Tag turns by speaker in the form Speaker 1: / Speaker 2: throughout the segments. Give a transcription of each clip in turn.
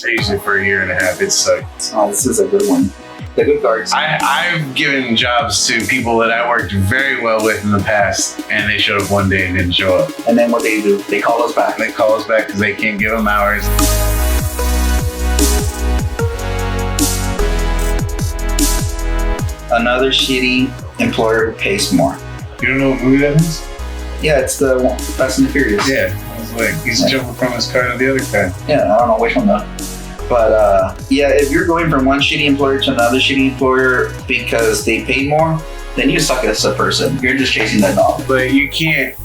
Speaker 1: Usually for a year and a half, it sucked.
Speaker 2: Oh, this is a good one. The good guards.
Speaker 1: I've given jobs to people that I worked very well with in the past, and they showed up one day and didn't show up.
Speaker 2: And then what they do? They call us back.
Speaker 1: They call us back because they can't give them hours.
Speaker 2: Another shitty employer who pays more.
Speaker 1: You don't know what movie that is?
Speaker 2: Yeah, it's the Fast and the Furious.
Speaker 1: Yeah, I was like, he's jumping from his car to the other car.
Speaker 2: Yeah, I don't know which one though. But yeah, if you're going from one shitty employer to another shitty employer because they pay more, then you suck as a person. You're just chasing that dog.
Speaker 1: But you can't,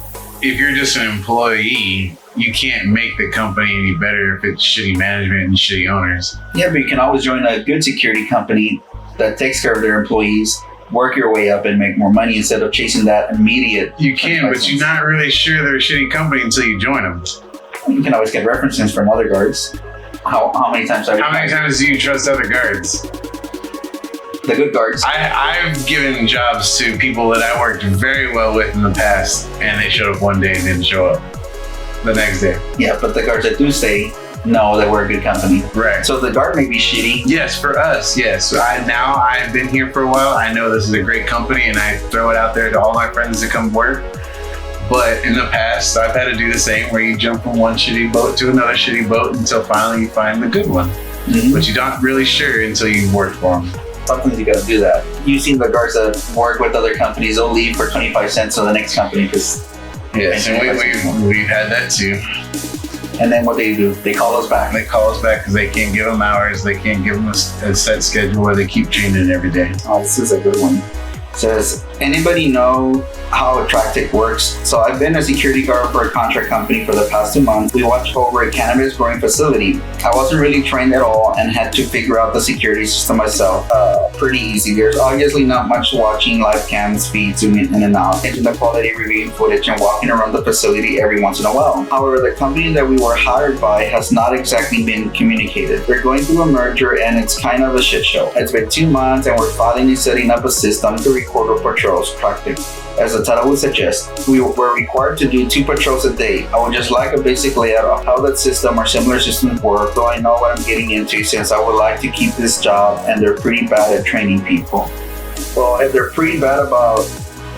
Speaker 1: if you're just an employee, you can't make the company any better if it's shitty management and shitty owners.
Speaker 2: Yeah, but you can always join a good security company that takes care of their employees, work your way up and make more money instead of chasing that immediate.
Speaker 1: You can, but you're not really sure they're a shitty company until you join them.
Speaker 2: You can always get references from other guards. How many times have you?
Speaker 1: How many times do you trust other guards?
Speaker 2: The good guards.
Speaker 1: I've given jobs to people that I worked very well with in the past, and they showed up one day and didn't show up the next day.
Speaker 2: Yeah, but the guards that do stay know that we're a good company.
Speaker 1: Right.
Speaker 2: So the guard may be shitty.
Speaker 1: Yes, for us, yes. I've been here for a while. I know this is a great company, and I throw it out there to all my friends to come work. But in the past, I've had to do the same, where you jump from one shitty boat to another shitty boat until finally you find the good one. Mm-hmm. But you're not really sure until you work for them.
Speaker 2: Sometimes you gotta do that. You've seen the guards that work with other companies, they'll leave for 25 cents to the next company because.
Speaker 1: Yes, and we've had that too.
Speaker 2: And then what they do? They call us back.
Speaker 1: They call us back because they can't give them hours. They can't give them a set schedule where they keep changing every day.
Speaker 2: Oh, this is a good one. Says, anybody know how a Tractic works? So I've been a security guard for a contract company for the past 2 months. We watched over a cannabis growing facility. I wasn't really trained at all and had to figure out the security system myself. Pretty easy. There's obviously not much watching live cams, feed, zooming in and out, into the quality reviewing footage and walking around the facility every once in a while. However, the company that we were hired by has not exactly been communicated. We're going through a merger and it's kind of a shit show. It's been 2 months and we're finally setting up a system to record our patrols. Tractic. As the title would suggest, we were required to do 2 patrols a day. I would just like a basic layout of how that system or similar systems work, so I know what I'm getting into, since I would like to keep this job and they're pretty bad at training people. Well, if they're pretty bad about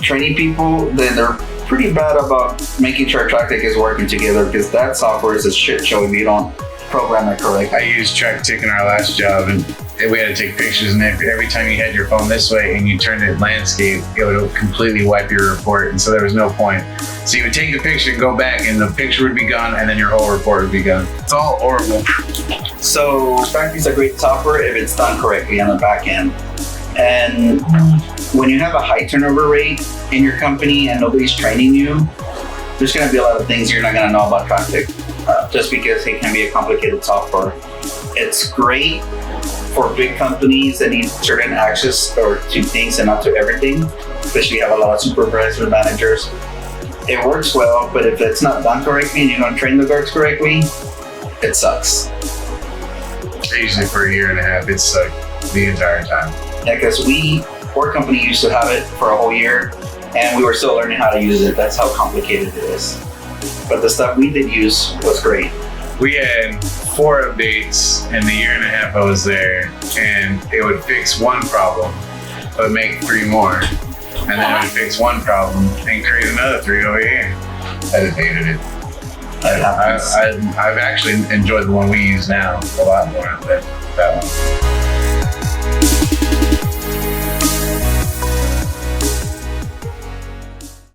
Speaker 2: training people, then they're pretty bad about making sure Tractic is working together, because that software is a shit show if you don't program it correctly.
Speaker 1: I used Tractic in our last job, and we had to take pictures, and every time you had your phone this way and you turned it landscape, it would completely wipe your report, and so there was no point. So you would take the picture and go back, and the picture would be gone, and then your whole report would be gone. It's all horrible.
Speaker 2: So Tractic is a great software if it's done correctly on the back end. And when you have a high turnover rate in your company and nobody's training you, there's going to be a lot of things you're not going to know about Tractic, just because it can be a complicated software. It's great for big companies that need certain access or to things and not to everything, especially have a lot of supervisors, managers. It works well, but if it's not done correctly and you don't train the guards correctly, it sucks.
Speaker 1: Usually for a year and a half, it sucked the entire time.
Speaker 2: Yeah, because our company used to have it for a whole year and we were still learning how to use it. That's how complicated it is. But the stuff we did use was great.
Speaker 1: We had 4 updates in the year and a half I was there, and it would fix one problem, but make 3 more. And then it would fix one problem and create another 3 over here. I just hated it. I've actually enjoyed the one we use now a lot more than that one.